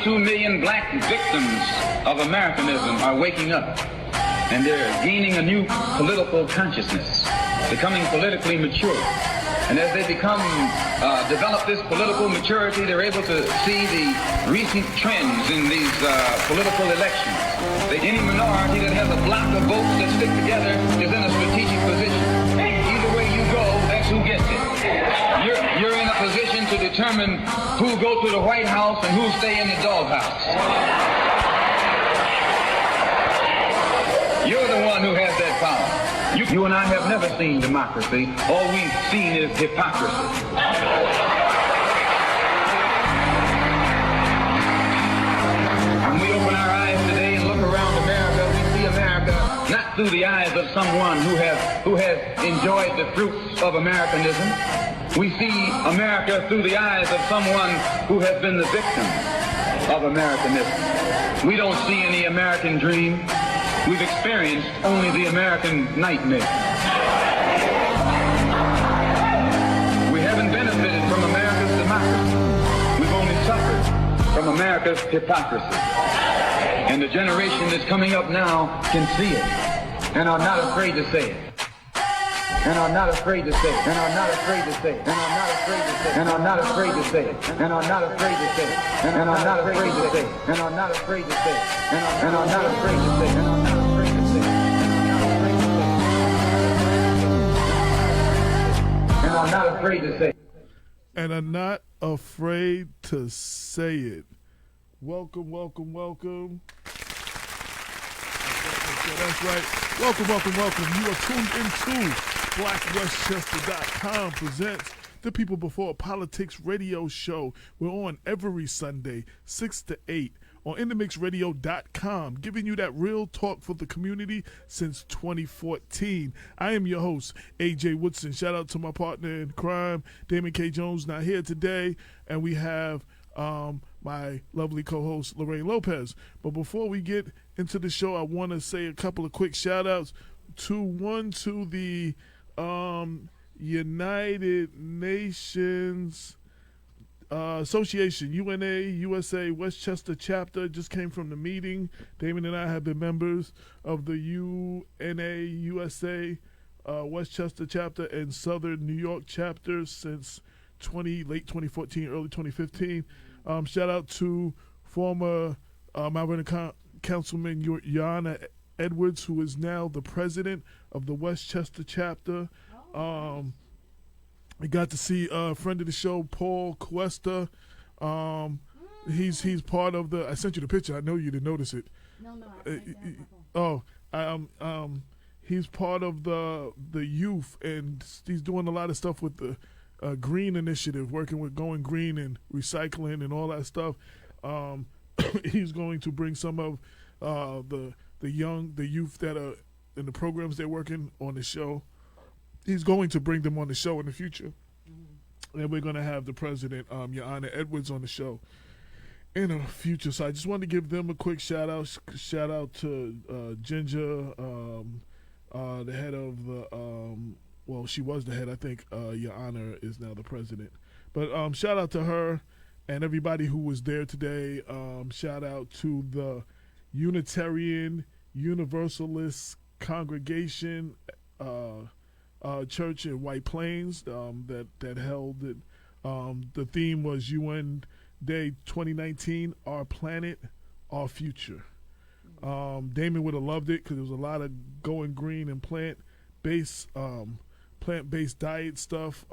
22 million black victims of Americanism are waking up, and they're gaining a new political consciousness, becoming politically mature. And as they develop this political maturity, they're able to see the recent trends in these political elections. Any minority that has a block of votes that stick together is in a strategic position. Either way you go, that's who gets it. You're in a position to determine who go to the White House and who stay in the doghouse. You're the one who has that power. You and I have never seen democracy. All we've seen is hypocrisy. When we open our eyes today and look around America, we see America not through the eyes of someone who has enjoyed the fruits of Americanism. We see America through the eyes of someone who has been the victim of Americanism. We don't see any American dream. We've experienced only the American nightmare. We haven't benefited from America's democracy. We've only suffered from America's hypocrisy. And the generation that's coming up now can see it and are not afraid to say it. And are not afraid to say it. And are not afraid to say it. And are not afraid to say it. And are not afraid to say it. And are not afraid to say it. And are not afraid to say it. And are not afraid to say it. And are not afraid to say it. And are not afraid to say it. And are not afraid to say it. And are not afraid to say it. Welcome, welcome, welcome. That's right. Welcome, welcome, welcome. You are tuned into BlackWestchester.com presents the People Before Politics radio show. We're on every Sunday, 6 to 8 on InTheMixRadio.com, giving you that real talk for the community since 2014. I am your host, A.J. Woodson. Shout out to my partner in crime, Damon K. Jones, not here today. And we have my lovely co-host, Lorraine Lopez. But before we get into the show, I want to say a couple of quick shout-outs to the United Nations Association, UNA, USA, Westchester chapter. Just came from the meeting. Damon and I have been members of the UNA, USA, Westchester chapter and Southern New York chapter since late 2014, early 2015. Shout out to former Mount Vernon Councilman Yana Edwards, who is now the president of the Westchester chapter. I got to see a friend of the show, Paul Cuesta. He's part of the. I sent you the picture. I know you didn't notice it. No. He's part of the youth, and he's doing a lot of stuff with the green initiative, working with Going Green and recycling and all that stuff. He's going to bring some of the youth that are in the programs they're working on the show. He's going to bring them on the show in the future. Mm-hmm. And we're going to have the president, Yana Edwards, on the show in the future. So I just wanted to give them a quick shout out. Shout out to Ginger, the head of the, well, she was the head. I think Yana is now the president. But shout out to her and everybody who was there today. Shout out to the Unitarian Universalist Congregation church in White Plains that held it. The theme was UN Day 2019, Our Planet, Our Future. Damon would have loved it because there was a lot of going green and plant-based diet stuff.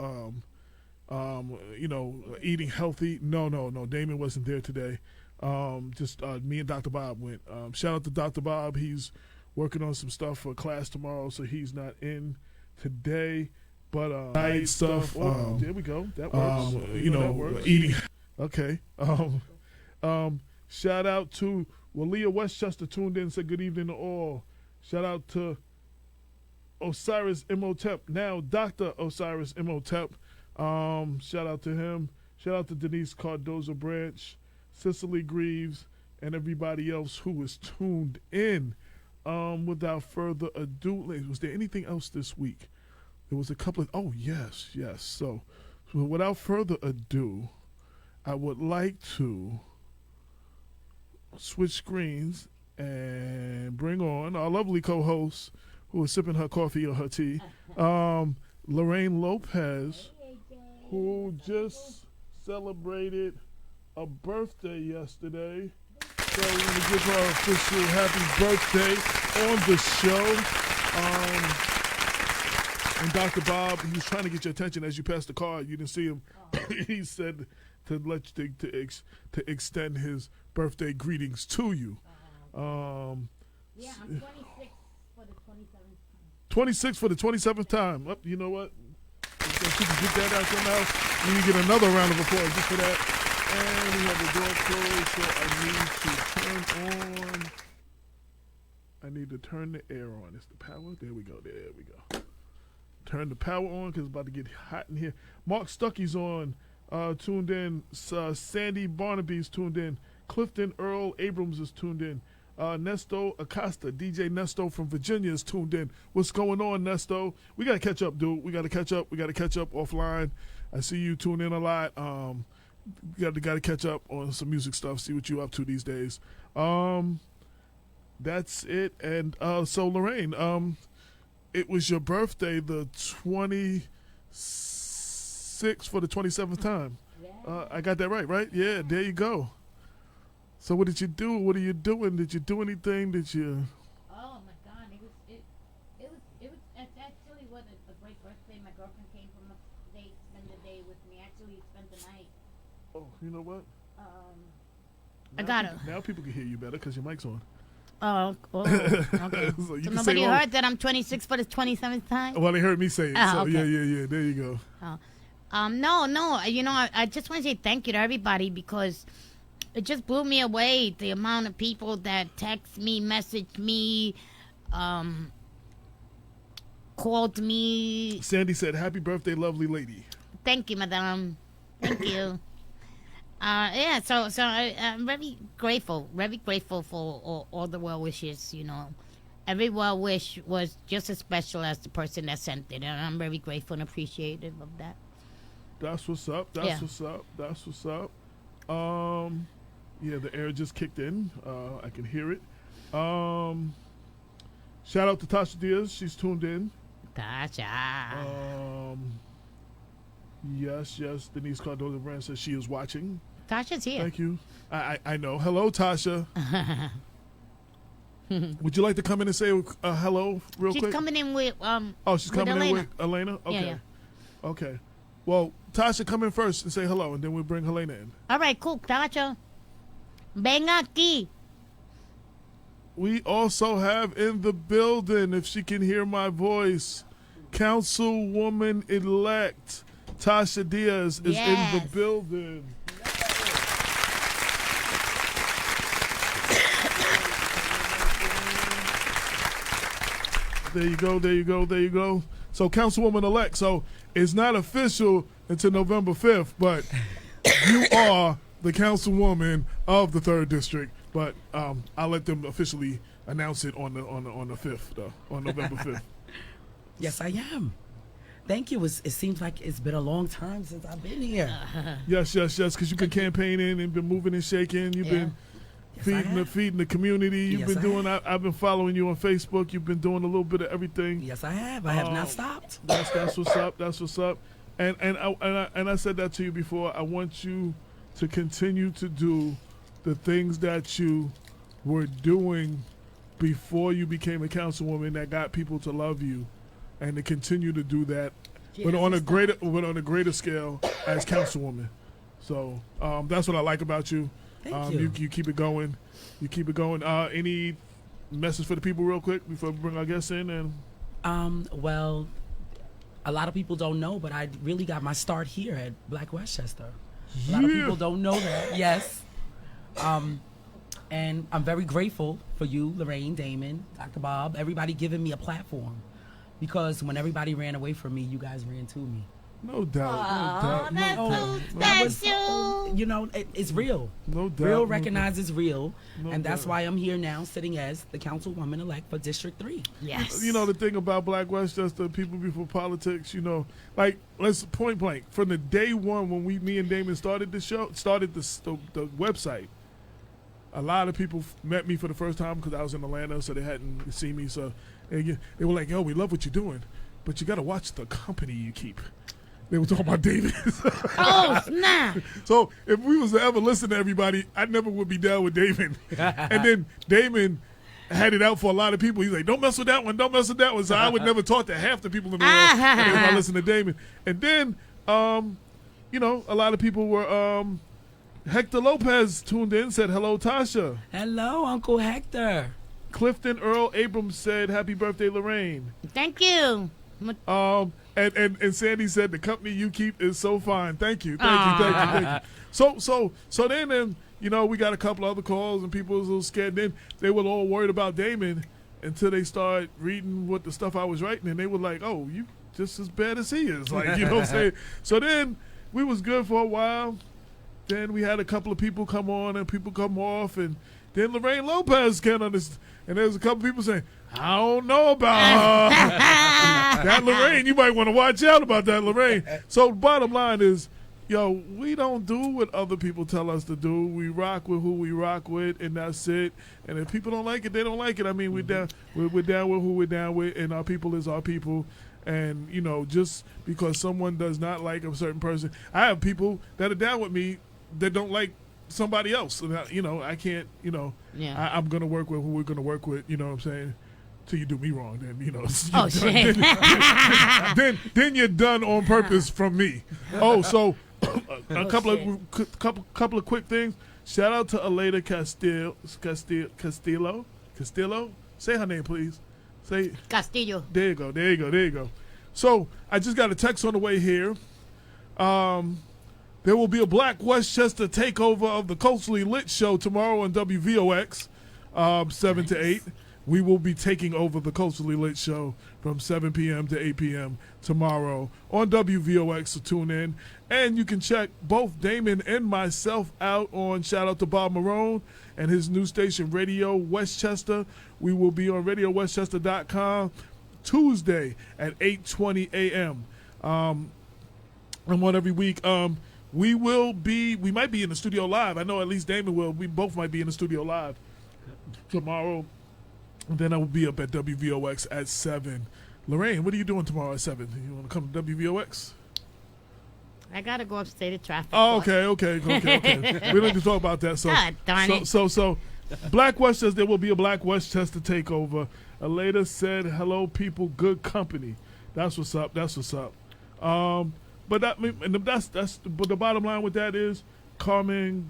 Eating healthy. No. Damon wasn't there today. Just me and Dr. Bob went. Shout out to Dr. Bob. He's working on some stuff for class tomorrow, so he's not in today. But diet stuff. There we go. That works. That works. Eating. Okay. Shout out to Leah Westchester tuned in and said good evening to all. Shout out to Osiris Imhotep, now Dr. Osiris Imhotep. Shout out to him. Shout out to Denise Cardozo Branch, Cicely Greaves, and everybody else who was tuned in. Without further ado, was there anything else this week? There was a couple of, yes. So without further ado, I would like to switch screens and bring on our lovely co-host who is sipping her coffee or her tea, Lorraine Lopez, who just celebrated a birthday yesterday. So we're going to give her an official happy birthday on the show. And Dr. Bob, he was trying to get your attention as you passed the card. You didn't see him. He said to let you to extend his birthday greetings to you. Yeah, I'm 26 for the 27th time. 26 for the 27th time. Oh, you know what? So you can get that out your mouth. You get another round of applause just for that. And we have the door closed, so I need to turn the air on. It's the power. There we go. Turn the power on because it's about to get hot in here. Mark Stuckey's on, tuned in. Sandy Barnaby's tuned in. Clifton Earl Abrams is tuned in. Nesto Acosta, DJ Nesto from Virginia is tuned in. What's going on, Nesto? We got to catch up, dude. We got to catch up offline. I see you tune in a lot. Got to catch up on some music stuff, see what you up to these days. That's it. And so, Lorraine, it was your birthday, the 26th for the 27th time. Yeah. I got that right? Yeah, there you go. So what did you do? What are you doing? Did you do anything? Did you? Oh my God! It actually was a great birthday. My girlfriend came from upstate, spent the day with me. Actually, spent the night. Oh, you know what? I got it. Now people can hear you better because your mic's on. Oh, okay. So So nobody heard that I'm 26 for the 27th time? Well, they heard me say it. So okay. yeah. There you go. No. You know, I just want to say thank you to everybody because it just blew me away the amount of people that text me, messaged me, called me. Sandy said, "Happy birthday, lovely lady." Thank you, madame. Thank you. Yeah, so I'm very grateful for all the well wishes, you know. Every well wish was just as special as the person that sent it, and I'm very grateful and appreciative of that. That's what's up. That's what's up. Yeah, the air just kicked in. I can hear it. Shout out to Tasha Diaz. She's tuned in. Tasha. Yes. Denise Cardozo Brand says she is watching. Tasha's here. Thank you. I know. Hello, Tasha. Would you like to come in and say hello real quick? She's coming in with she's coming in with Elena? Okay. Yeah. Okay. Well, Tasha, come in first and say hello, and then we'll bring Helena in. All right, cool. Tasha. Ven aquí. We also have in the building, if she can hear my voice, Councilwoman-elect Tasha Diaz is in the building. There you go. So, Councilwoman-elect, so it's not official until November 5th, but you are the Councilwoman of the 3rd District. But I'll let them officially announce it on the 5th, though, on November 5th. Yes, I am. Thank you. It seems like it's been a long time since I've been here. Yes, because you've been campaigning and been moving and shaking. You've been feeding the community. You've been doing. I've been following you on Facebook. You've been doing a little bit of everything. Yes, I have. I have not stopped. That's what's up. That's what's up. And I said that to you before. I want you to continue to do the things that you were doing before you became a councilwoman that got people to love you, and to continue to do that, but on a greater scale as councilwoman. So that's what I like about you. Thank you. You keep it going. Any message for the people real quick before we bring our guests in? And well, a lot of people don't know, but I really got my start here at Black Westchester. A lot of people don't know that. Yes. And I'm very grateful for you, Lorraine, Damon, Dr. Bob, everybody giving me a platform. Because when everybody ran away from me, you guys ran to me. No doubt. That's you. You know, it's real. No doubt. Real recognizes real. No and that's doubt. why I'm here now sitting as the councilwoman-elect for District 3. Yes. You know, the thing about Black Westchester, people before politics, you know, like, let's point blank, from the day one when me and Damon started the show, the website, a lot of people met me for the first time because I was in Atlanta, so they hadn't seen me. So they were like, "Yo, we love what you're doing, but you got to watch the company you keep." They were talking about David. Oh, snap. So if we was to ever listen to everybody, I never would be down with Damon. And then Damon had it out for a lot of people. He's like, don't mess with that one, don't mess with that one. So I would never talk to half the people in the world if I listen to Damon. And then, you know, a lot of people were, Hector Lopez tuned in, said, hello, Tasha. Hello, Uncle Hector. Clifton Earl Abrams said, happy birthday, Lorraine. Thank you. And Sandy said the company you keep is so fine. Thank you. So then you know, we got a couple other calls and people was a little scared. Then they were all worried about Damon until they started reading what the stuff I was writing, and they were like, "Oh, you just as bad as he is." Like, you know what I'm saying? So then we was good for a while. Then we had a couple of people come on and people come off, and then Lorraine Lopez came on this, and there was a couple people saying, I don't know about her. That Lorraine, you might want to watch out about that Lorraine. So bottom line is, yo, we don't do what other people tell us to do. We rock with who we rock with, and that's it. And if people don't like it, they don't like it. I mean, we're down with who we're down with, and our people is our people. And, you know, just because someone does not like a certain person, I have people that are down with me that don't like somebody else. And you know, I can't, you know, I'm going to work with who we're going to work with, you know what I'm saying? Till you do me wrong, then, you know. Oh, shit. Then you're done on purpose from me. Oh, so a couple of quick things. Shout out to Elena Castillo. Say her name, please. Say Castillo. There you go. So I just got a text on the way here. There will be a Black Westchester takeover of the Culturally Lit show tomorrow on WVOX, 7 to 8. We will be taking over the Culturally Lit show from 7 p.m. to 8 p.m. tomorrow on WVOX, so tune in. And you can check both Damon and myself out on, shout out to Bob Marone and his new station, Radio Westchester. We will be on RadioWestchester.com Tuesday at 8:20 a.m. I'm on every week. We might be in the studio live. I know at least Damon will. We both might be in the studio live tomorrow. And then I will be up at WVOX at 7. Lorraine, what are you doing tomorrow at 7? You want to come to WVOX? I got to go upstate to traffic. Oh, okay. We don't need to talk about that. So, God darn it. So, Black Westchester, there will be a Black Westchester takeover. Aleda said, hello, people, good company. That's what's up. But but the bottom line with that is Carmen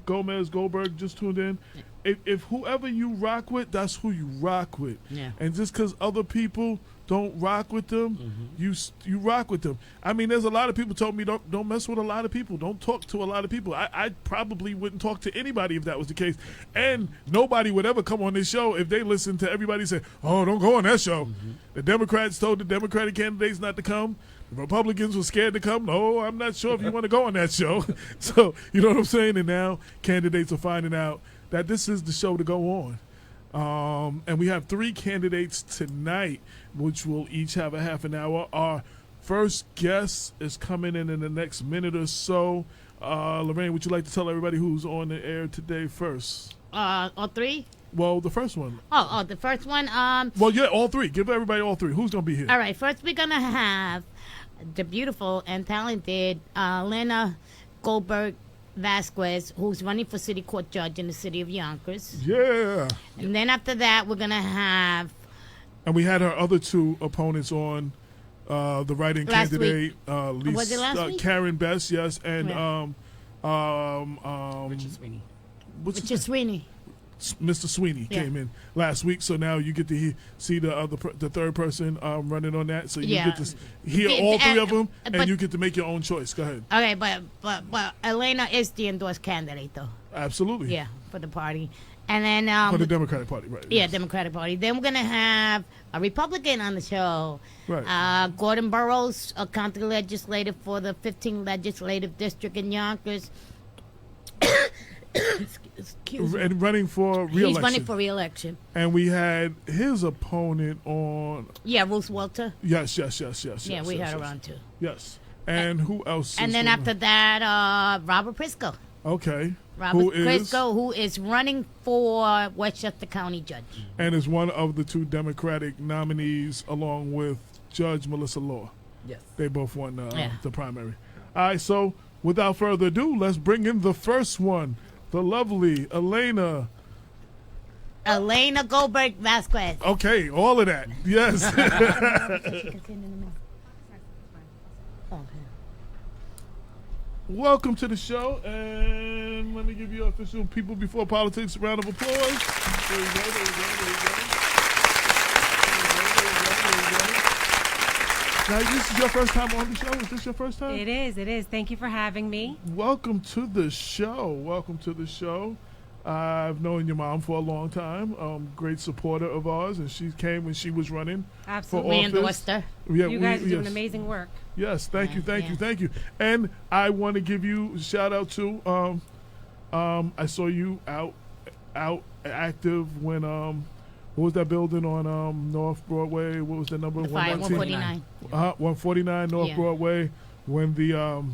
Gomez Goldberg just tuned in. If whoever you rock with, that's who you rock with. Yeah. And just because other people don't rock with them, you rock with them. I mean, there's a lot of people told me don't mess with a lot of people. Don't talk to a lot of people. I probably wouldn't talk to anybody if that was the case. And nobody would ever come on this show if they listened to everybody say, oh, don't go on that show. The Democrats told the Democratic candidates not to come. The Republicans were scared to come. No, I'm not sure if you want to go on that show. So, you know what I'm saying? And now candidates are finding out that this is the show to go on. And we have 3 candidates tonight, which will each have a half an hour. Our first guest is coming in the next minute or so. Lorraine, would you like to tell everybody who's on the air today first? All 3? Well, the first one. Oh, the first one. Well, yeah, all 3. Give everybody all 3. Who's going to be here? All right, first we're going to have the beautiful and talented Elena Goldberg Velasquez, who's running for city court judge in the city of Yonkers. Yeah. And then after that, we're going to have... And we had our other 2 opponents on, the write-in candidate. Was it last week? Karen Best, yes, and Richard Sweeney. What's Sweeney. Mr. Sweeney came in last week, so now you get to see the third person running on that. So you get to hear all 3 of them, and you get to make your own choice. Go ahead. Okay, but Elena is the endorsed candidate, though. Absolutely. Yeah, for the party. And then for the Democratic Party, right? Yeah, yes. Democratic Party. Then we're gonna have a Republican on the show. Right. Gordon Burroughs, a county legislative for the 15th legislative district in Yonkers. Excuse me. And running for re-election. He's running for re-election. And we had his opponent on. Yeah, Ruth Walter. Yes. Yeah, we had her on too. Yes. And who else? And then after that, Robert Prisco. Okay. Robert Crisco, who is running for Westchester County Judge. And is one of the 2 Democratic nominees along with Judge Melissa Law. Yes. They both won the primary. All right, so without further ado, let's bring in the first one, the lovely Elena Goldberg Velasquez. Okay, all of that. Yes. Welcome to the show, and let me give you official People Before Politics round of applause. There you go. Now, this is your first time on the show? Is this your first time? It is. Thank you for having me. Welcome to the show. I've known your mom for a long time. Great supporter of ours, and she came when she was running Absolutely. for We office. endorsed her. Yeah, you guys are doing amazing work. Yes, thank you. And I want to give you a shout out to I saw you out active when what was that building on North Broadway? What was the number? 149. 149 North Broadway, when the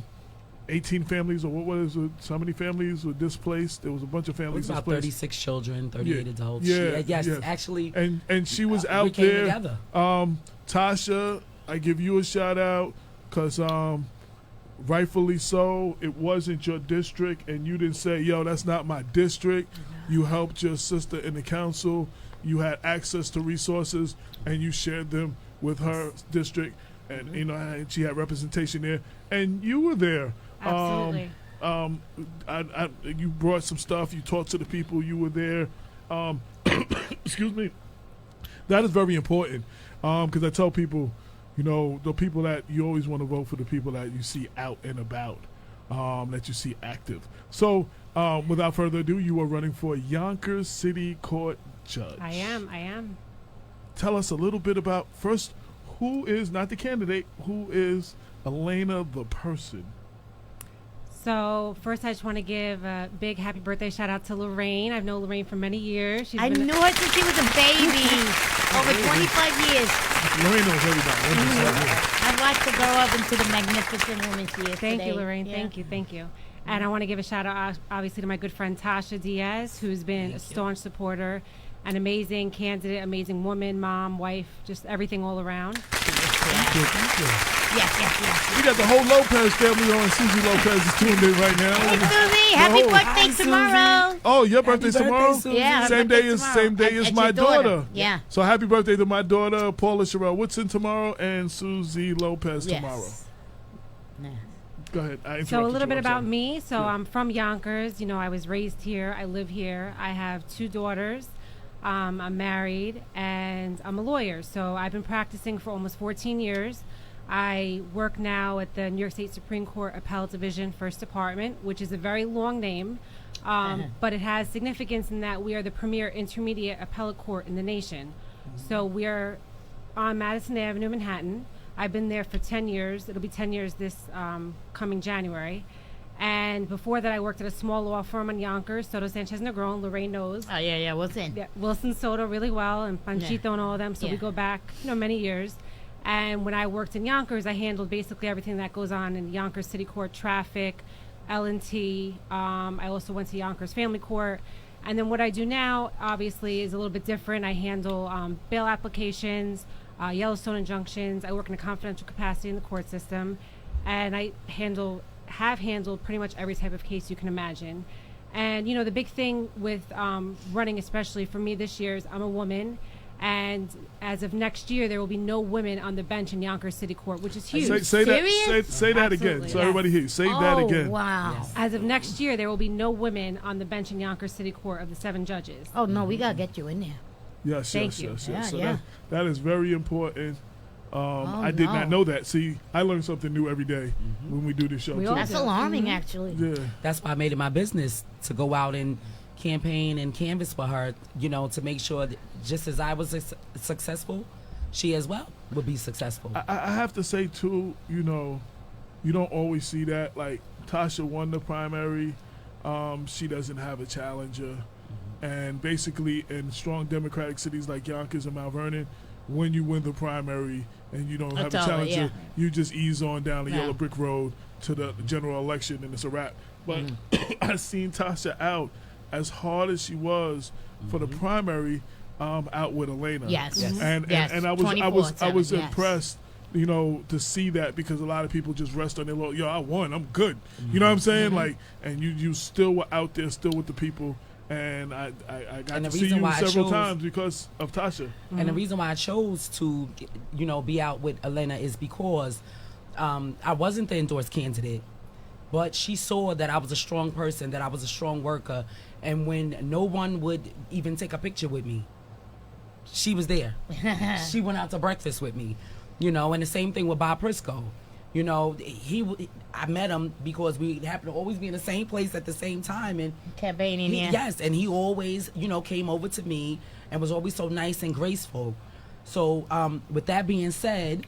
18 families, or what was it? So many families were displaced. There was a bunch of families about displaced. 36 children, 38 adults. Yes. Actually. And she was out we came there. Together. Tasha, I give you a shout out because rightfully so, it wasn't your district, and you didn't say, yo, that's not my district. You helped your sister in the council. You had access to resources, and you shared them with her district, and and she had representation there, and you were there. Absolutely. You brought some stuff. You talked to the people. You were there. Excuse me. That is very important because I tell people, the people that you always want to vote for, the people that you see out and about, that you see active. So, without further ado, you are running for Yonkers City Court Judge. I am. Tell us a little bit about, first, who is, not the candidate, who is Elena the person? So first, I just want to give a big happy birthday shout out to Lorraine. I've known Lorraine for many years. I knew her since she was a baby. Over 25 years. Lorraine knows everybody. I've watched her grow up into the magnificent woman she is Thank today. you, Lorraine. Yeah. Thank you. And I want to give a shout out, obviously, to my good friend Tasha Diaz, who's been a staunch supporter, an amazing candidate, amazing woman, mom, wife, just everything all around. Thank you. Yes. We got the whole Lopez family on. Susie Lopez is tuned in right now. Hey, Susie, happy birthday tomorrow. Oh, your birthday's tomorrow? Yeah, her same birthday's day tomorrow. as my daughter. Yeah. So happy birthday to my daughter, Paula Sherelle Woodson, tomorrow, and Susie Lopez tomorrow. Yeah. Go ahead. I So a little interrupted bit you. about me. So I'm from Yonkers. I was raised here. I live here. I have 2 daughters. I'm married, and I'm a lawyer. So I've been practicing for almost 14 years. I work now at the New York State Supreme Court Appellate Division, First Department, which is a very long name, but it has significance in that we are the premier intermediate appellate court in the nation. So we are on Madison Avenue, Manhattan. I've been there for 10 years. It'll be 10 years this coming January. And before that, I worked at a small law firm in Yonkers, Soto Sanchez Negron. Lorraine knows. Oh, yeah, Wilson. Yeah, Wilson Soto really well, and Panchito and all of them. So we go back, many years. And when I worked in Yonkers, I handled basically everything that goes on in Yonkers City Court, traffic, L&T. I also went to Yonkers Family Court. And then what I do now, obviously, is a little bit different. I handle bail applications, Yellowstone injunctions. I work in a confidential capacity in the court system. And I have handled pretty much every type of case you can imagine. And, the big thing with running, especially for me this year, is I'm a woman. And as of next year, there will be no women on the bench in Yonkers City Court, which is huge. Say that again, Absolutely, so everybody hears. Say that again. Wow. Yes. As of next year, there will be no women on the bench in Yonkers City Court of the 7 judges. Oh, no, we got to get you in there. Yes. Thank you. Yeah, So that is very important. I did not know that. See, I learn something new every day when we do this show. We too. all That's do. alarming, actually. Yeah. That's why I made it my business to go out and campaign and canvass for her, to make sure that just as I was successful, she as well would be successful. I have to say, too, you don't always see that. Like, Tasha won the primary. She doesn't have a challenger. And basically, in strong Democratic cities like Yonkers and Mount Vernon, when you win the primary and you don't have a over, challenger, you just ease on down the Yeah. yellow brick road to the general election and it's a wrap. But I seen Tasha out as hard as she was for the primary, out with Elena. Yes. Mhm. And I was 24/7, yes. impressed, to see that, because a lot of people just rest on their laurels. Yo, I won, I'm good. You know what I'm saying? Like, and you still were out there, still with the people. And I got to see you several times because of Tasha. And the reason why I chose to, be out with Elena is because I wasn't the endorsed candidate, but she saw that I was a strong person, that I was a strong worker. And when no one would even take a picture with me, she was there. She went out to breakfast with me, and the same thing with Bob Prisco. I met him because we happened to always be in the same place at the same time, and campaigning. Yes, and he always, came over to me and was always so nice and graceful. So, with that being said,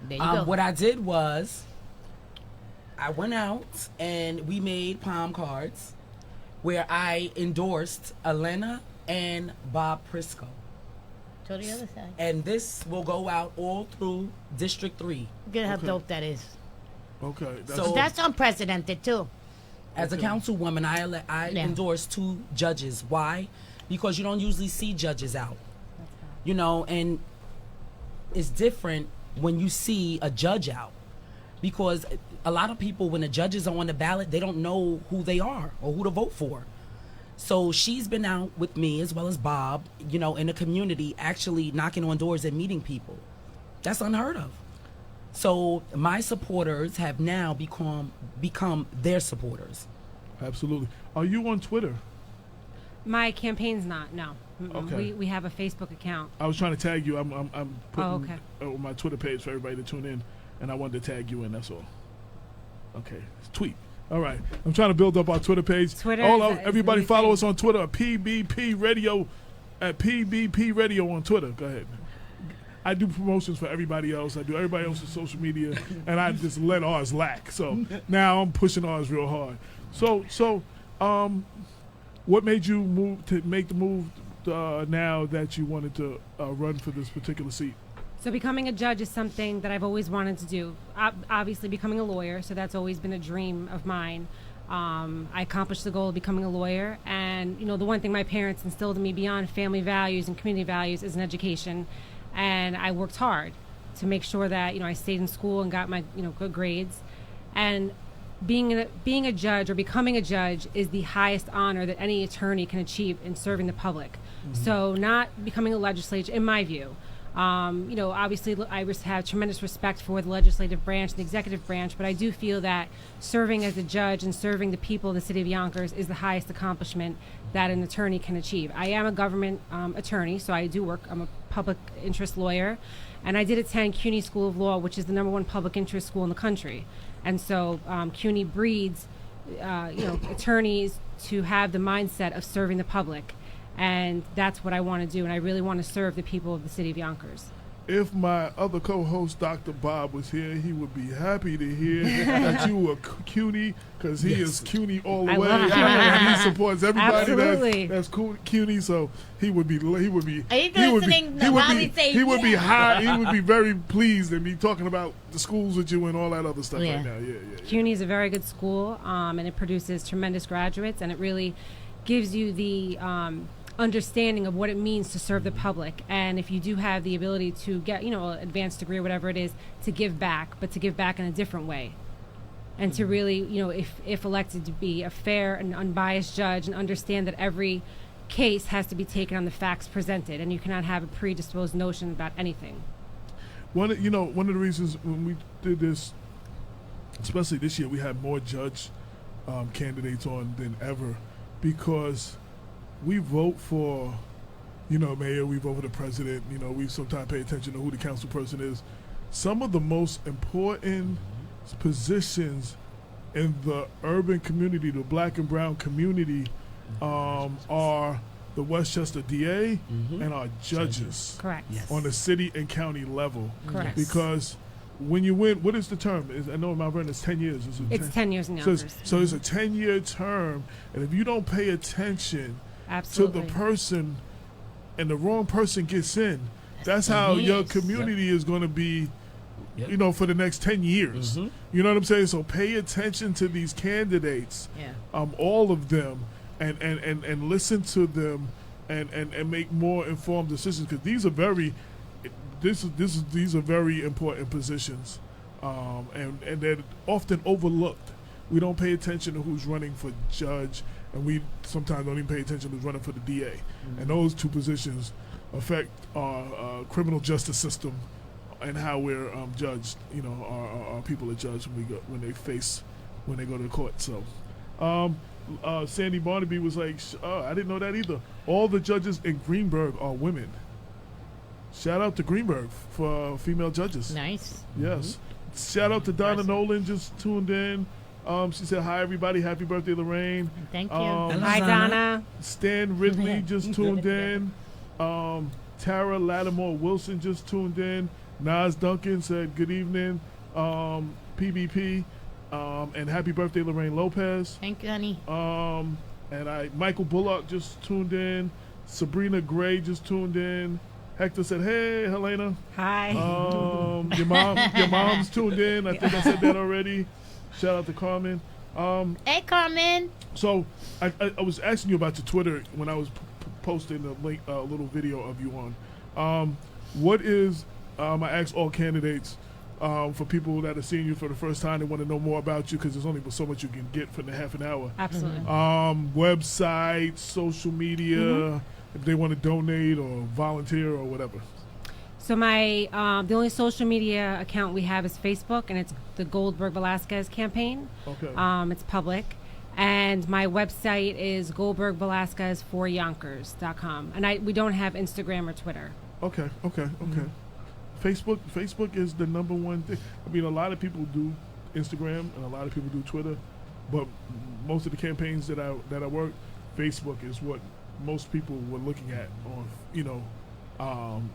there you go. what I did was I went out and we made palm cards where I endorsed Elena and Bob Prisco. To the other side. And this will go out all through District 3. Look at how dope that is. Okay. So That's unprecedented, too. as a councilwoman, I endorsed 2 judges. Why? Because you don't usually see judges out. And it's different when you see a judge out. Because a lot of people, when the judges are on the ballot, they don't know who they are or who to vote for. So she's been out with me, as well as Bob, in the community, actually knocking on doors and meeting people. That's unheard of. So my supporters have now become their supporters. Absolutely. Are you on Twitter? My campaign's not. No. Okay. We have a Facebook account. I was trying to tag you. I'm putting okay. My Twitter page for everybody to tune in, and I wanted to tag you in. That's all. Okay. Tweet. All right. I'm trying to build up our Twitter page. Everybody follow us on Twitter at PBP Radio, at PBP Radio on Twitter. Go ahead. I do promotions for everybody else. I do everybody else's social media, and I just let ours lack. So now I'm pushing ours real hard. So, what made you make the move now that you wanted to run for this particular seat? So becoming a judge is something that I've always wanted to do. Obviously becoming a lawyer, so that's always been a dream of mine. I accomplished the goal of becoming a lawyer, and the one thing my parents instilled in me beyond family values and community values is an education, and I worked hard to make sure that I stayed in school and got my good grades. And being a judge or becoming a judge is the highest honor that any attorney can achieve in serving the public. So not becoming a legislator, in my view. Obviously I have tremendous respect for the legislative branch and the executive branch, but I do feel that serving as a judge and serving the people of the city of Yonkers is the highest accomplishment that an attorney can achieve. I am a government attorney, so I do work. I'm a public interest lawyer, and I did attend CUNY School of Law, which is the #1 public interest school in the country. And so CUNY breeds, attorneys to have the mindset of serving the public. And that's what I want to do, and I really want to serve the people of the city of Yonkers. If my other co-host, Dr. Bob, was here, he would be happy to hear that you were CUNY, because he is CUNY all the way. And he supports everybody that's CUNY, so he would be Are you listening while we say he would be high. He would be very pleased and be talking about the schools with you and all that other stuff right now. Yeah. CUNY is a very good school, and it produces tremendous graduates, and it really gives you the understanding of what it means to serve the public. And if you do have the ability to get an advanced degree or whatever it is, to give back, but to give back in a different way, and to really if elected, to be a fair and unbiased judge and understand that every case has to be taken on the facts presented, and you cannot have a predisposed notion about anything. One of the reasons when we did this, especially this year, we had more judge candidates on than ever, because we vote for, mayor, we vote for the president, we sometimes pay attention to who the council person is. Some of the most important positions in the urban community, the black and brown community, are the Westchester DA and our judges. Correct. Yes. On the city and county level. Correct. Because when you win, what is the term? I know in Mount Vernon it's 10 years. It's 10 years in Yonkers. So it's a 10-year term, and if you don't pay attention Absolutely. to the person and the wrong person gets in, That's how your community is going to be, you know, for the next 10 years. You know what I'm saying? So pay attention to these candidates, all of them, and listen to them, and make more informed decisions, because these are very important positions, and they're often overlooked. We don't pay attention to who's running for judge, and we sometimes don't even pay attention to who's running for the DA. And those two positions affect our criminal justice system and how we're judged. You know, our people are judged when they go to the court. So, Sandy Barnaby was like, I didn't know that either. All the judges in Greenberg are women. Shout out to Greenberg for female judges. Nice. Yes. Shout out to Donna Nolan, just tuned in. She said, hi, everybody. Happy birthday, Lorraine. Thank you. Hi, Donna. Stan Ridley just tuned in. Tara Lattimore Wilson just tuned in. Nas Duncan said, good evening. PBP. And happy birthday, Lorraine Lopez. Thank you, honey. And Michael Bullock just tuned in. Sabrina Gray just tuned in. Hector said, hey, Helena. Hi. Your mom's tuned in. I think I said that already. Shout out to Carmen. Hey, Carmen. So I was asking you about your Twitter when I was posting the link, little video of you on. What is, I asked all candidates, for people that are seeing you for the first time, they want to know more about you, because there's only so much you can get for the half an hour. Absolutely. Website, social media, if they want to donate or volunteer or whatever. So my the only social media account we have is Facebook, and it's the Goldberg Velasquez campaign. Okay. It's public. And my website is goldbergvelasquez4yonkers.com. And we don't have Instagram or Twitter. Okay. Facebook is the number one thing. I mean, a lot of people do Instagram and a lot of people do Twitter, but most of the campaigns that I work, Facebook is what most people were looking at on,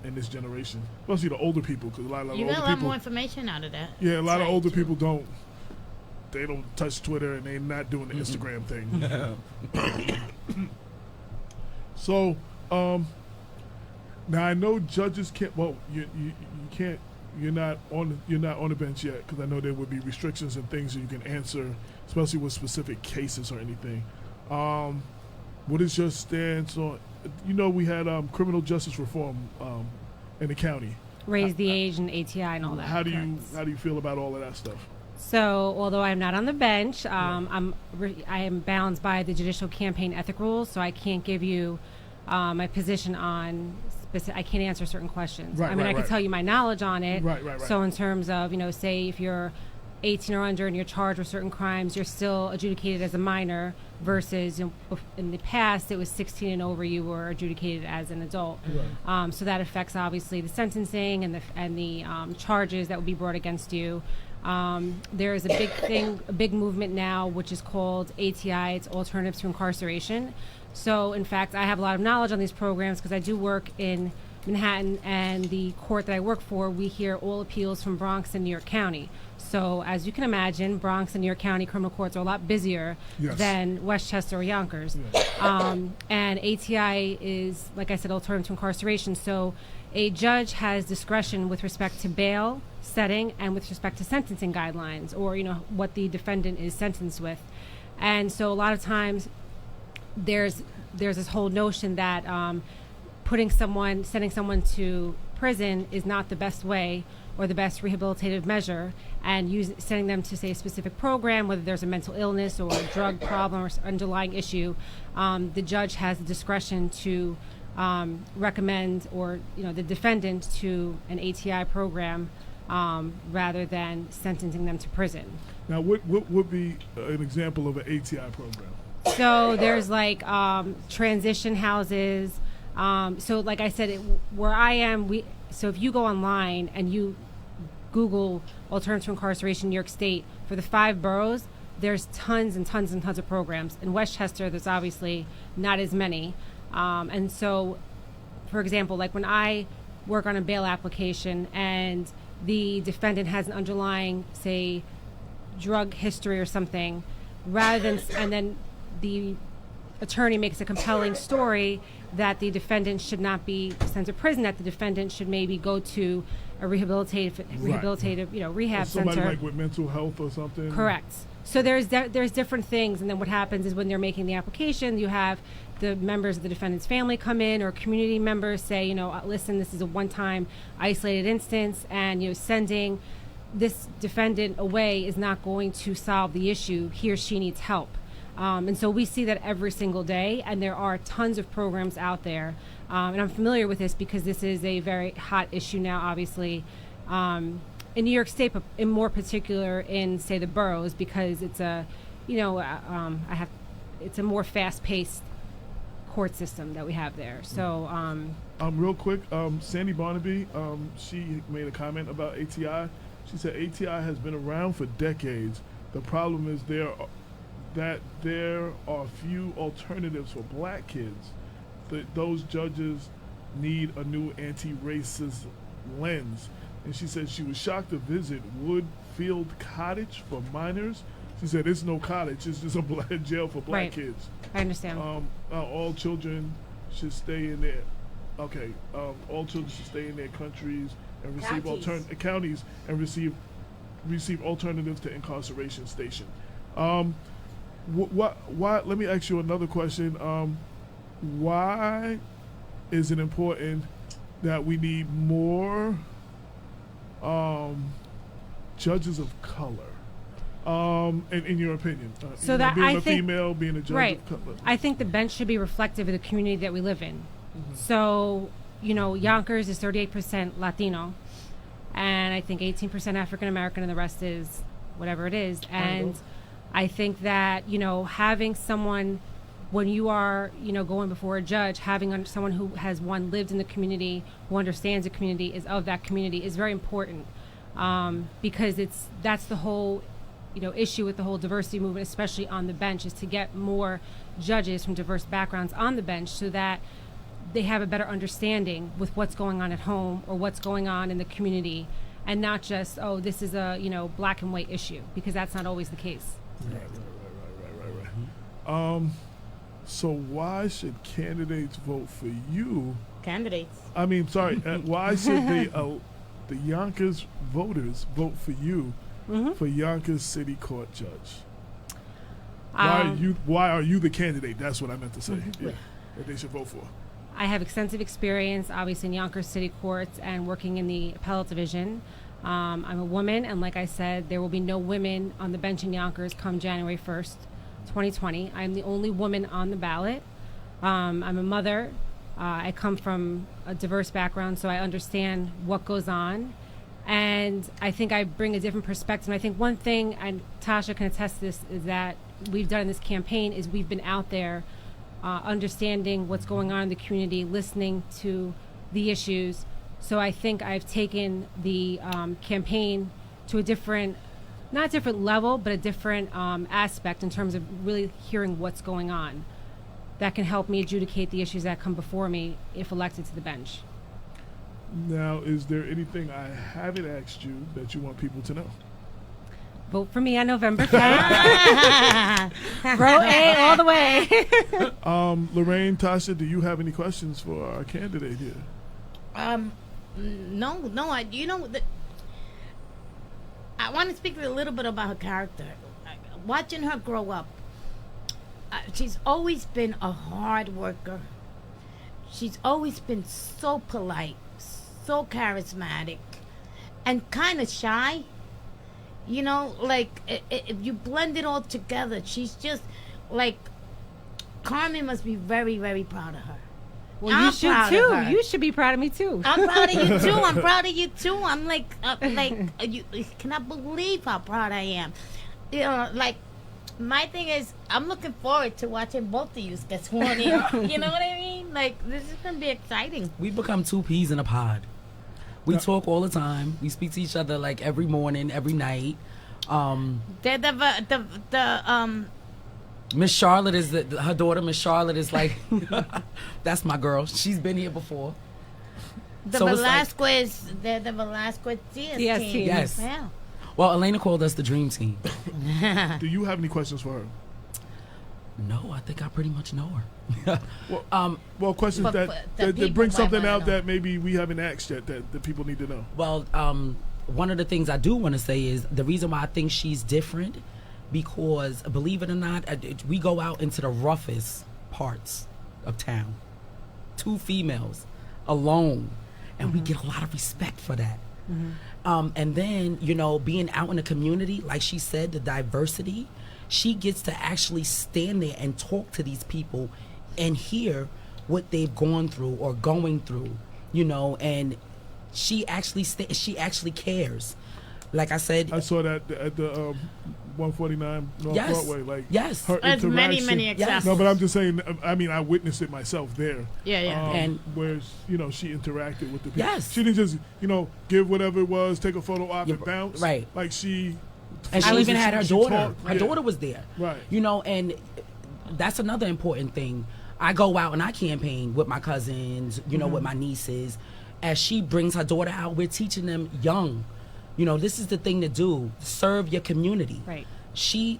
in this generation, especially the older people, because a lot of you older got a people. lot more information out of that. Yeah, a lot of older people don't. They don't touch Twitter, and they're not doing the Instagram thing. So, now I know judges can't. Well, you can't. You're not on the bench yet, because I know there would be restrictions and things that you can answer, especially with specific cases or anything. What is your stance on? We had criminal justice reform in the county. Raise the age and ATI and all that. How do you feel about all of that stuff? So, although I'm not on the bench, I am bound by the judicial campaign ethic rules, so I can't give you my position on specific. I can't answer certain questions. I can tell you my knowledge on it. Right. So, in terms of say if you're 18 or under and you're charged with certain crimes, you're still adjudicated as a minor, versus in the past it was 16 and over, you were adjudicated as an adult. Right. So that affects obviously the sentencing and the charges that would be brought against you. There is a big movement now, which is called ATI. It's Alternatives to Incarceration. So, in fact, I have a lot of knowledge on these programs because I do work in Manhattan, and the court that I work for, we hear all appeals from Bronx and New York County. So, as you can imagine, Bronx and New York County criminal courts are a lot busier than Westchester or Yonkers. And ATI is, like I said, Alternative to Incarceration. So, a judge has discretion with respect to bail setting and with respect to sentencing guidelines, or what the defendant is sentenced with. And so a lot of times there's this whole notion that sending someone to prison is not the best way or the best rehabilitative measure, and sending them to, say, a specific program, whether there's a mental illness or a drug problem or underlying issue. The judge has the discretion to recommend the defendant to an ATI program rather than sentencing them to prison. Now, what would be an example of an ATI program? So there's transition houses. So like I said, where I am, so if you go online and you Google Alternative to Incarceration New York State, for the 5 boroughs, there's tons and tons and tons of programs. In Westchester, there's obviously not as many. And so, for example, like when I work on a bail application and the defendant has an underlying, say, drug history or something, and then the attorney makes a compelling story that the defendant should not be sent to prison, that the defendant should maybe go to a rehabilitative rehab somebody center. Like with mental health or something. Correct. So there's different things, and then what happens is when they're making the application, you have the members of the defendant's family come in, or community members say, listen, this is a one-time isolated instance, and sending this defendant away is not going to solve the issue. He or she needs help. And so we see that every single day, and there are tons of programs out there. And I'm familiar with this because this is a very hot issue now, obviously, in New York State, but in more particular in, say, the boroughs, because it's a more fast-paced court system that we have there. So, real quick, Sandy Barnaby, she made a comment about ATI. She said ATI has been around for decades. The problem is there are few alternatives for black kids. Those judges need a new anti-racist lens. And she said she was shocked to visit Woodfield Cottage for minors. She said it's no cottage; it's just a black jail for black kids. I understand. All children should stay in their all children should stay in their countries and receive counties and receive alternatives to incarceration station. Why? Let me ask you another question. Why is it important that we need more judges of color? In your opinion, being a female, being a judge of color. I think the bench should be reflective of the community that we live in. Mm-hmm. So, Yonkers is 38% Latino, and I think 18% African American, and the rest is whatever it is. And I think that, having someone, when you are, going before a judge, having someone who has lived in the community, who understands the community, is of that community, is very important, because that's the whole issue with the whole diversity movement, especially on the bench, is to get more judges from diverse backgrounds on the bench so that they have a better understanding with what's going on at home or what's going on in the community, and not just, this is a black and white issue, because that's not always the case. Right. So why should candidates vote for you? Candidates. I mean, sorry. Why should the Yonkers voters vote for you? Mm-hmm. For Yonkers City Court Judge? Why are you the candidate? That's what I meant to say. Mm-hmm. Yeah, that they should vote for. I have extensive experience, obviously, in Yonkers City Courts and working in the appellate division. I'm a woman, and like I said, there will be no women on the bench in Yonkers come January 1st, 2020. I'm the only woman on the ballot. I'm a mother. I come from a diverse background, so I understand what goes on. And I think I bring a different perspective. And I think one thing, and Tasha can attest to this, is that we've done in this campaign is we've been out there understanding what's going on in the community, listening to the issues. So I think I've taken the campaign to a different, not different level, but a different aspect in terms of really hearing what's going on. That can help me adjudicate the issues that come before me if elected to the bench. Now, is there anything I haven't asked you that you want people to know? Vote for me on November 10th. Row A all the way. Lorraine, Tasha, do you have any questions for our candidate here? No. I want to speak a little bit about her character. Watching her grow up, she's always been a hard worker. She's always been so polite, so charismatic, and kind of shy. If you blend it all together, she's just like, Carmen must be very, very proud of her. Well, you should too. You should be proud of me too. I'm proud of you too. I'm proud of you too. I'm like, you cannot believe how proud I am. My thing is, I'm looking forward to watching both of you get sworn in. You know what I mean? This is gonna be exciting. We become two peas in a pod. We talk all the time. We speak to each other every morning, every night. Miss Charlotte is her daughter. Miss Charlotte is that's my girl. She's been here before. The Velasquez, they're the Velasquez team. Yes. Yeah. Well, Elena called us the dream team. Do you have any questions for her? No, I think I pretty much know her. Well, questions But that bring something might out know. that maybe we haven't asked yet that the people need to know. Well, one of the things I do want to say is the reason why I think she's different, because believe it or not, we go out into the roughest parts of town, 2 females alone, and we get a lot of respect for that. And then, you know, being out in the community, like she said, the diversity, she gets to actually stand there and talk to these people and hear what they've gone through or going through, you know, and she actually cares. Like I said, I saw that at the 149 North Yes. Broadway. Like, Yes. her There's many, interaction- many examples. No, but I'm just saying. I mean, I witnessed it myself there. Yeah. And- where you know she interacted with the people. Yes. She didn't just give whatever it was, take a photo op Yeah, and bounce. right. Like she. and she even had her she daughter. talked, Her yeah. daughter was there. Right. You know, and that's another important thing. I go out and I campaign with my cousins, you know, with my nieces. As she brings her daughter out, we're teaching them young. You know, this is the thing to do. Serve your community. Right. She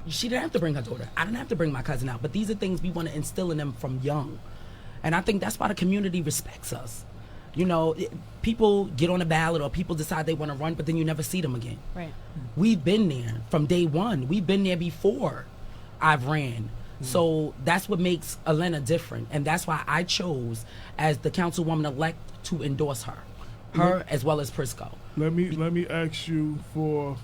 didn't have to bring her daughter. I didn't have to bring my cousin out. But these are things we want to instill in them from young. And I think that's why the community respects us. You know, people get on a ballot or people decide they want to run, but then you never see them again. Right. We've been there from day one. We've been there before I've ran. So that's what makes Elena different. And that's why I chose as the councilwoman-elect to endorse her as well as Prisco. Let me ask you for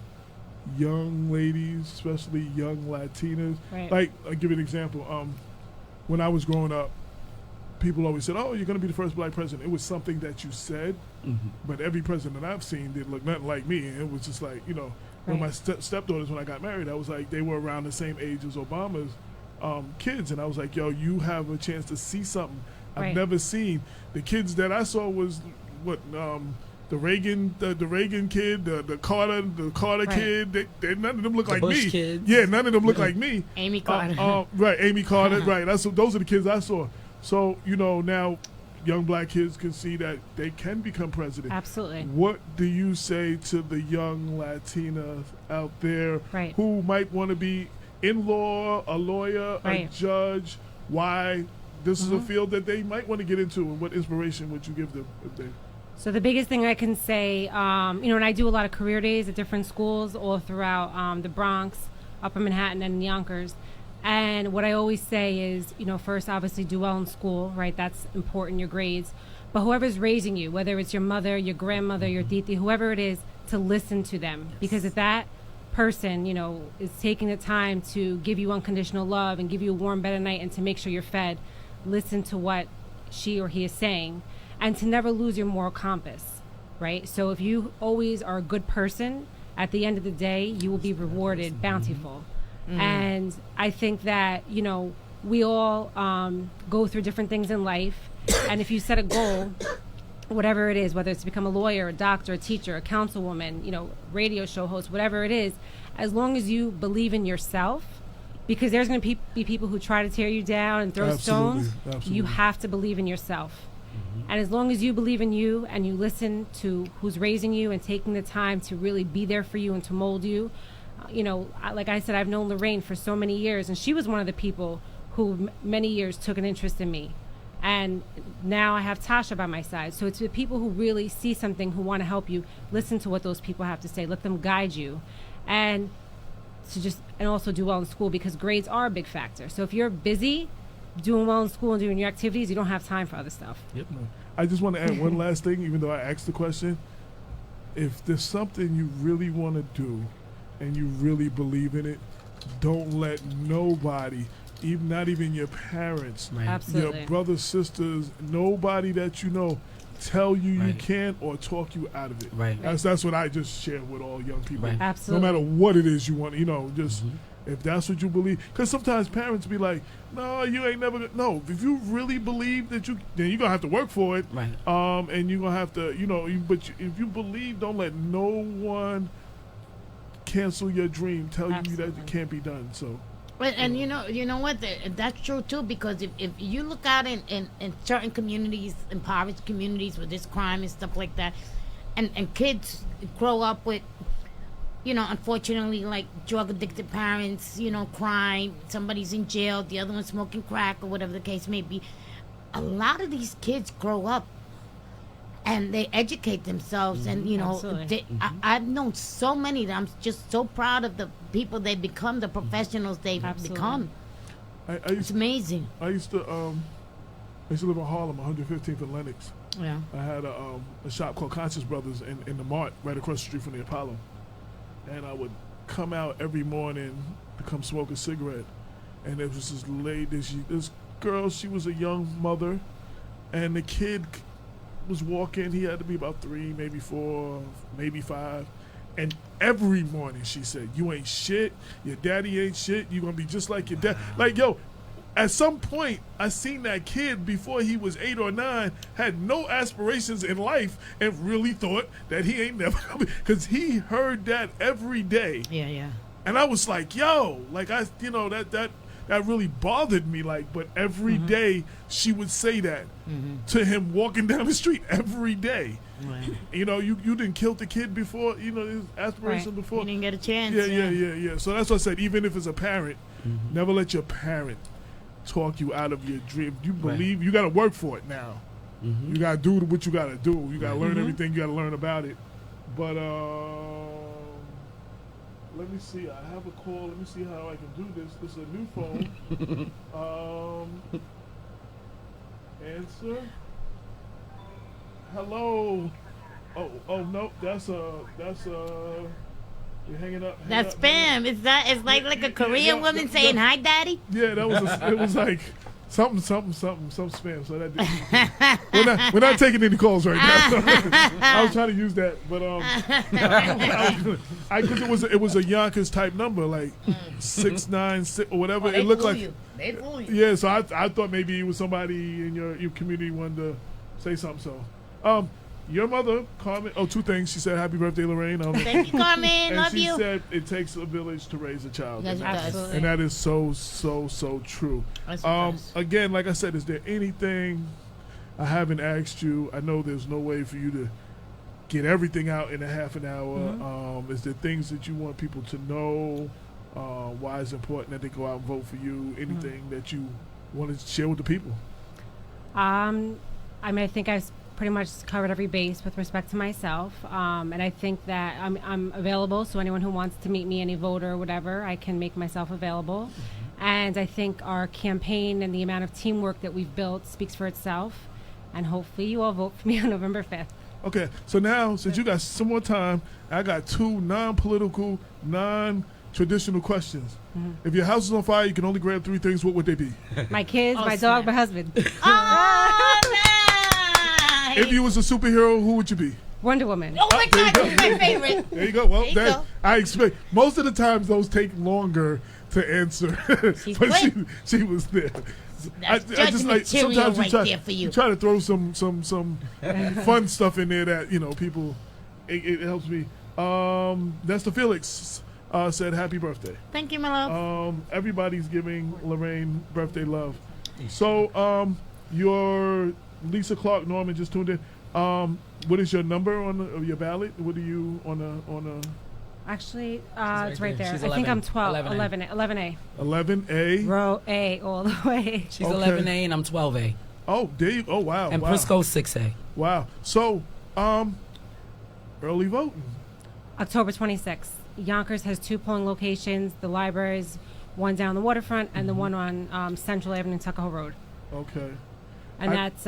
young ladies, especially young Latinas. Right. Like, I'll give you an example. When I was growing up, people always said, "Oh, you're going to be the first black president." It was something that you said, but every president I've seen didn't look nothing like me. And it was just like, when my stepdaughters, when I got married, I was like, they were around the same age as Obama's kids, and I was like, "Yo, you have a chance to see something I've Right. never seen." The kids that I saw was the Reagan kid, the Carter Right. kid. They none of them look like Bush me. kids. Yeah, none of them look like me. Amy Carter. Right, Amy Carter. Right, those are the kids I saw. So now young black kids can see that they can become president. Absolutely. What do you say to the young Latinas out there Right. who might want to be in law, a lawyer, a Right. judge? Why this is a field that they might want to get into, and what inspiration would you give them if they? So the biggest thing I can say, and I do a lot of career days at different schools all throughout the Bronx, Upper Manhattan, and Yonkers. And what I always say is, first, obviously, do well in school, right? That's important, your grades. But whoever's raising you, whether it's your mother, your grandmother, your titi, whoever it is, to listen to them. Because if that person, is taking the time to give you unconditional love and give you a warm bed at night and to make sure you're fed, listen to what she or he is saying. And to never lose your moral compass, right? So if you always are a good person, at the end of the day, you will be rewarded bountiful. And I think that, we all go through different things in life. And if you set a goal, whatever it is, whether it's to become a lawyer, a doctor, a teacher, a councilwoman, radio show host, whatever it is, as long as you believe in yourself, because there's going to be people who try to tear you down and throw stones, you have to believe in yourself. And as long as you believe in you and you listen to who's raising you and taking the time to really be there for you and to mold you, like I said, I've known Lorraine for so many years, and she was one of the people who many years took an interest in me. And now I have Tasha by my side. So it's the people who really see something, who want to help you. Listen to what those people have to say. Let them guide you. And also do well in school, because grades are a big factor. So if you're busy doing well in school and doing your activities, you don't have time for other stuff. Yep. I just want to add one last thing, even though I asked the question. If there's something you really want to do and you really believe in it, don't let nobody, not even your parents, Right. Absolutely. your brothers, sisters, nobody that you know, tell you you Right. can't or talk you out of it. Right. That's what I just share with all young people. Right. Absolutely. No matter what it is you want, just if that's what you believe. Because sometimes parents be like, "No, you ain't never." No, if you really believe that then you're gonna have to work for it. Right. And you're gonna have to, if you believe, don't let no one cancel your dream. Tell you that Absolutely. it can't be done. So. And you know what? That's true too, because if you look out in certain communities, impoverished communities with this crime and stuff like that, and kids grow up with unfortunately, like drug addicted parents, crime, somebody's in jail, the other one's smoking crack or whatever the case may be. A lot of these kids grow up and they educate themselves, and I've known so many that I'm just so proud of the people they become, the professionals they've become. It's amazing. I used to live in Harlem, 115th and Lenox. Yeah. I had a shop called Conscious Brothers in the Mart, right across the street from the Apollo, and I would come out every morning to come smoke a cigarette, and there was this lady, this girl, she was a young mother, and the kid was walking. He had to be about 3, maybe 4, maybe 5. And every morning she said, "You ain't shit. Your daddy ain't shit. You gonna be just like your dad." Like, yo, at some point, I seen that kid before he was 8 or 9, had no aspirations in life, and really thought that he ain't never gonna be, because he heard that every day. Yeah. And I was like, yo, like that really bothered me, like, but every day she would say that to him walking down the street every day. Right. You didn't kill the kid before, his aspiration before. You didn't get a chance. Yeah. So that's what I said, even if it's a parent, never let your parent talk you out of your dream. You believe, you got to work for it now. You got to do what you got to do. You got to learn everything you got to learn about it. But, let me see. I have a call. Let me see how I can do this. This is a new phone. Answer. Hello. Oh no. That's you're hanging up. That's spam. It's like a Korean woman saying hi, daddy. Yeah, it was like some spam. So that didn't, we're not taking any calls right now. So I was trying to use that, but because it was a Yonkers type number, like 696 or whatever. It looked like they fool you. Yeah, so I thought maybe it was somebody in your community wanted to say something. So, your mother, Carmen. Oh, 2 things. She said, "Happy birthday, Lorraine." Thank you, Carmen. And love she you. said, "It takes a village to raise a child." Yes, it does. And that is so true. Again, like I said, is there anything I haven't asked you? I know there's no way for you to get everything out in a half an hour. Is there things that you want people to know? Why it's important that they go out and vote for you? Anything that you want to share with the people? I think I've pretty much covered every base with respect to myself, and I think that I'm available, so anyone who wants to meet me, any voter or whatever, I can make myself available. And I think our campaign and the amount of teamwork that we've built speaks for itself, and hopefully you all vote for me on November 5th. Okay, so now, since you got some more time, I got 2 non-political, non-traditional questions. If your house is on fire, you can only grab 3 things. What would they be? My kids, my dog, my husband. If you was a superhero, who would you be? Wonder Woman. Oh my God, that's my favorite. There you go. Well, I expect most of the times those take longer to answer, but she was there. That's judgment material sometimes right there for you. You try to throw some fun stuff in there that people. It helps me. That's the Felix said happy birthday. Thank you, my love. Everybody's giving Lorraine birthday love. So your Lisa Clark Norman just tuned in. What is your number on your ballot? What are you on a? Actually, it's right there. I think I'm 12. 11A. 11A. Row A all the way. She's 11A and I'm 12A. Oh, there you. Oh, wow. And Prisco's 6A. Wow. So, early voting. October 26th. Yonkers has 2 polling locations. The libraries, one down the waterfront and the one on Central Avenue and Tuckahoe Road. Okay. And it's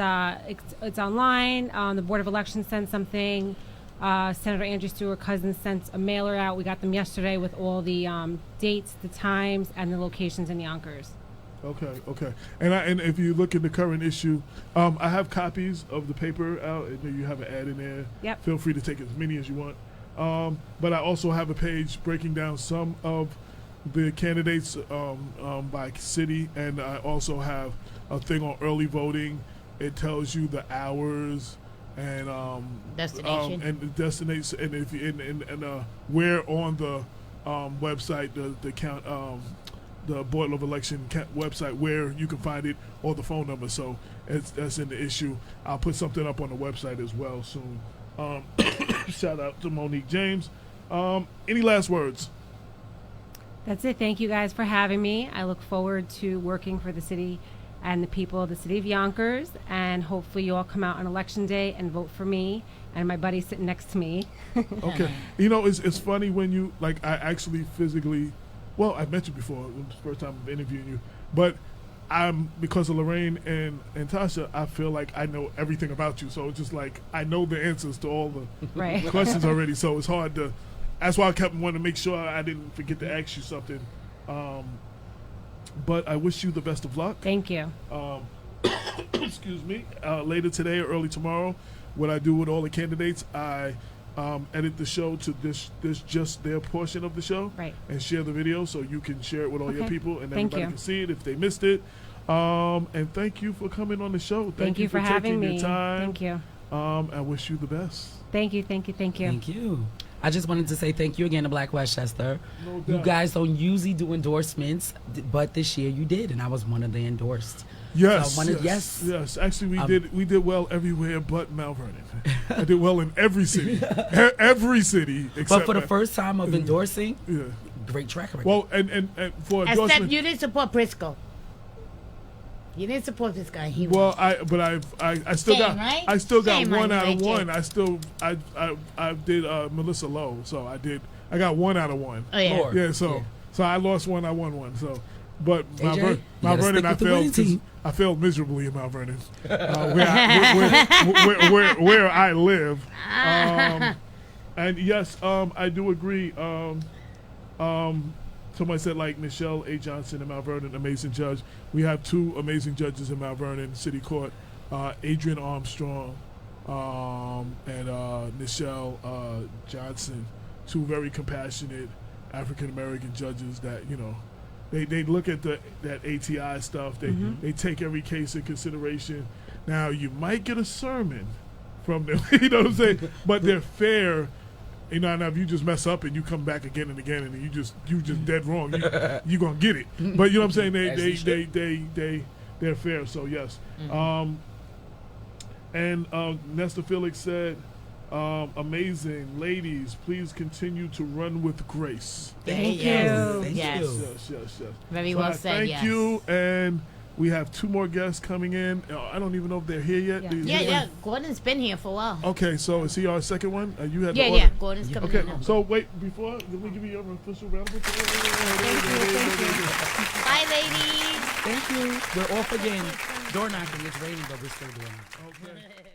online. The Board of Elections sent something. Senator Andrew Stewart Cousins sent a mailer out. We got them yesterday with all the dates, the times, and the locations in Yonkers. Okay. And if you look at the current issue, I have copies of the paper out, and you have an ad in there. Yep. Feel free to take as many as you want. But I also have a page breaking down some of the candidates by city, and I also have a thing on early voting. It tells you the hours and destination and the destination, and if you and where on the website the count the Board of Election website where you can find it, or the phone number. So that's in the issue. I'll put something up on the website as well soon. Shout out to Monique James. Any last words? That's it. Thank you guys for having me. I look forward to working for the city and the people of the city of Yonkers, and hopefully you all come out on election day and vote for me and my buddy sitting next to me. Okay. You know, it's funny when you, like, I actually physically, well, I met you before. It was the first time I'm interviewing you. But because of Lorraine and Tasha, I feel like I know everything about you. So it's just like, I know the answers to all the questions already. So it's hard to, that's why I kept wanting to make sure I didn't forget to ask you something. But I wish you the best of luck. Thank you. Excuse me. Later today or early tomorrow, what I do with all the candidates, I edit the show to this just their portion of the show, right, and share the video so you can share it with all your people and thank everybody can see it if they missed it. And thank you for coming on the show. Thank you for having me. Your time. Thank you. I wish you the best. Thank you. Thank you. Thank you. Thank you. I just wanted to say thank you again to Black Westchester. No doubt. You guys don't usually do endorsements, but this year you did, and I was one of the endorsed. Yes, so yes. Actually, we did well everywhere but Mount Vernon. I did well in every city, every city except. But for the first time of endorsing, great track record. Well, and for endorsement, except you didn't support Prisco. You didn't support this guy. I still Shame, right? I still got Shame, one right? out of Thank one. you. I did Melissa Lowe, so I got one out of one. Oh yeah. Lord. Yeah, so I lost one, I won one. So, but AJ, Mount Vernon, I failed miserably in Mount Vernon, where I live. And yes, I do agree. Somebody said like Michelle A. Johnson in Mount Vernon, amazing judge. We have two amazing judges in Mount Vernon City Court, Adrian Armstrong and Michelle Johnson, two very compassionate African American judges that, you know, they look at that ATI stuff. They take every case in consideration. Now you might get a sermon from them, you know what I'm saying? But they're fair. You know, now if you just mess up and you come back again and again and you just dead wrong, you gonna get it. But you know what I'm saying? They're fair. So yes. And Nestor Felix said, amazing ladies, please continue to run with grace. Thank you. Yes. Yes. Very So well said. Thank you. And we have two more guests coming in. I don't even know if they're here yet. Yeah. Gordon's been here for a while. Okay, so is he our second one? You had the Yeah. order. Gordon's coming Okay, in now. so wait, before, let me give you your official round of applause. Thank you. Bye, ladies. Thank you. We're off again. Door knocking. It's raining, but we're still doing it. Okay.